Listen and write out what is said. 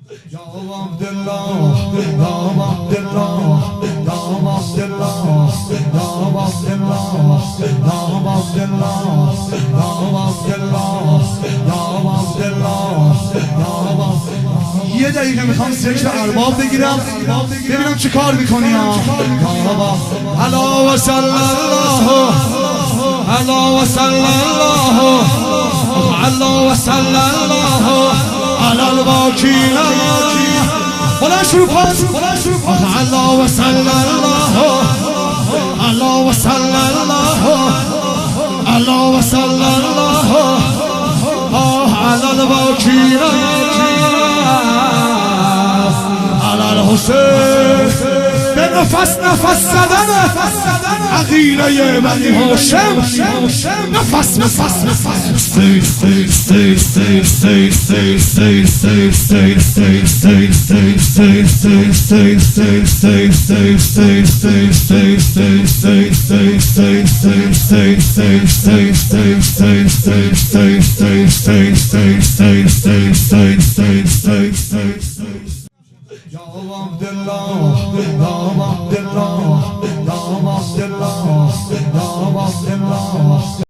Ya Abdullah, Ya Abdullah, Ya Abdullah, Ya Abdullah, Ya Abdullah, Ya Abdullah, Ya Abdullah. یه دقیقه میخوام ذکر ارباب بگیرم ببینم چی کار میکنی. علا و صلی الله علا و صلی الله علا و صلی الله علی الباقین. بلند شروع کن. علا و صلی الله علا و صلی الله علا و صلی الله علی الباقین علی الحسین. به نفس زدن عقیله بنی هاشم. نفس Ya Abdullah, Ya Abdullah, Ya Abdullah, Ya Abdullah.